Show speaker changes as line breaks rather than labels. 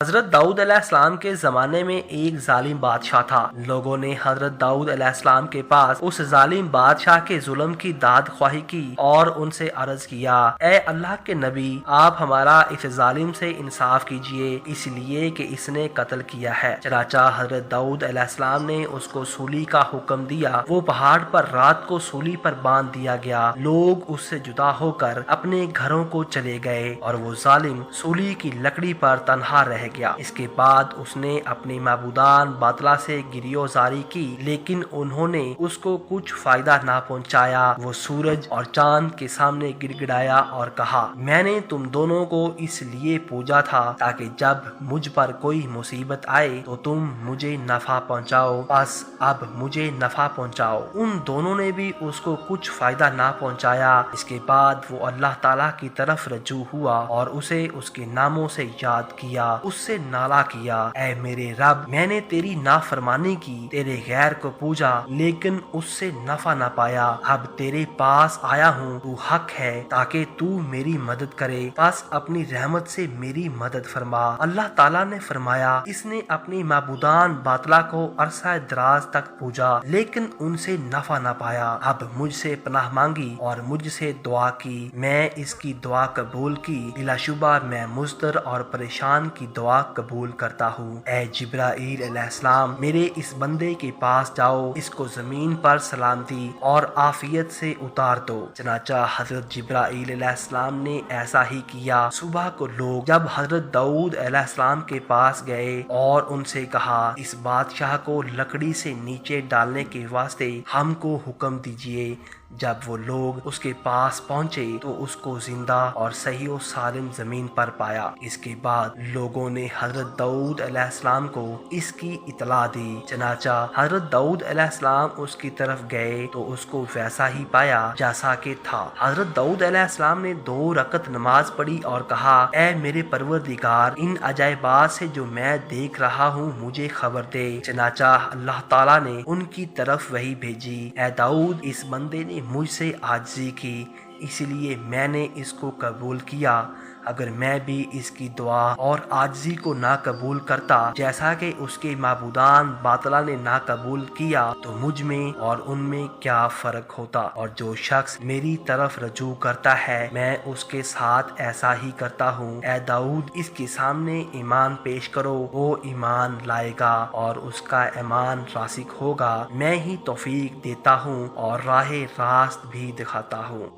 حضرت داؤد علیہ السلام کے زمانے میں ایک ظالم بادشاہ تھا۔ لوگوں نے حضرت داؤد علیہ السلام کے پاس اس ظالم بادشاہ کے ظلم کی داد خواہی کی اور ان سے عرض کیا، اے اللہ کے نبی، آپ ہمارا اس ظالم سے انصاف کیجئے، اس لیے کہ اس نے قتل کیا ہے۔ چنانچہ حضرت داؤد علیہ السلام نے اس کو سولی کا حکم دیا۔ وہ پہاڑ پر رات کو سولی پر باندھ دیا گیا۔ لوگ اس سے جدا ہو کر اپنے گھروں کو چلے گئے اور وہ ظالم سولی کی لکڑی پر تنہا رہ گیا۔ اس کے بعد اس نے اپنے معبودان باطلا سے گریوزاری کی، لیکن انہوں نے اس کو کچھ فائدہ نہ پہنچایا۔ وہ سورج اور چاند کے سامنے گڑ گڑایا اور کہا، میں نے تم دونوں کو اس لیے پوجا تھا تاکہ جب مجھ پر کوئی مصیبت آئے تو تم مجھے نفع پہنچاؤ، بس اب مجھے نفع پہنچاؤ۔ ان دونوں نے بھی اس کو کچھ فائدہ نہ پہنچایا۔ اس کے بعد وہ اللہ تعالیٰ کی طرف رجوع ہوا اور اسے اس کے ناموں سے یاد کیا، اس سے نالا کیا، اے میرے رب، میں نے تیری نافرمانی کی، تیرے غیر کو پوجا لیکن اس سے نفع نہ پایا۔ اب تیرے پاس آیا ہوں، تو حق ہے تاکہ تو میری مدد کرے، بس اپنی رحمت سے میری مدد فرما۔ اللہ تعالیٰ نے فرمایا، اس نے اپنی معبودان باطلا کو عرصہ دراز تک پوجا لیکن ان سے نفع نہ پایا۔ اب مجھ سے پناہ مانگی اور مجھ سے دعا کی، میں اس کی دعا قبول کی، بلا شبہ میں مضطر اور پریشان کی دعا قبول کرتا ہوں۔ اے جبرائیل علیہ السلام، میرے اس بندے کے پاس جاؤ، اس کو زمین پر سلامتی اور عافیت سے اتار دو۔ چنانچہ حضرت جبرائیل علیہ السلام نے ایسا ہی کیا۔ صبح کو لوگ جب حضرت داؤد علیہ السلام کے پاس گئے اور ان سے کہا، اس بادشاہ کو لکڑی سے نیچے ڈالنے کے واسطے ہم کو حکم دیجئے، جب وہ لوگ اس کے پاس پہنچے تو اس کو زندہ اور صحیح و سالم زمین پر پایا۔ اس کے بعد لوگوں نے حضرت داؤد علیہ السلام کو اس کی اطلاع دی۔ چنانچہ حضرت داؤد علیہ السلام اس کی طرف گئے تو اس کو ویسا ہی پایا جیسا کہ تھا۔ حضرت داؤد علیہ السلام نے 2 رکعت نماز پڑھی اور کہا، اے میرے پروردگار، ان عجائبات سے جو میں دیکھ رہا ہوں مجھے خبر دے۔ چنانچہ اللہ تعالیٰ نے ان کی طرف وحی بھیجی، اے داؤد، اس بندے نے مجھ سے عاجزی کی، اس لیے میں نے اس کو قبول کیا۔ اگر میں بھی اس کی دعا اور عاجزی کو نہ قبول کرتا جیسا کہ اس کے معبودان باطلا نے نہ قبول کیا تو مجھ میں اور ان میں کیا فرق ہوتا؟ اور جو شخص میری طرف رجوع کرتا ہے میں اس کے ساتھ ایسا ہی کرتا ہوں۔ اے داؤد، اس کے سامنے ایمان پیش کرو، وہ ایمان لائے گا اور اس کا ایمان راسخ ہوگا۔ میں ہی توفیق دیتا ہوں اور راہ راست بھی دکھاتا ہوں۔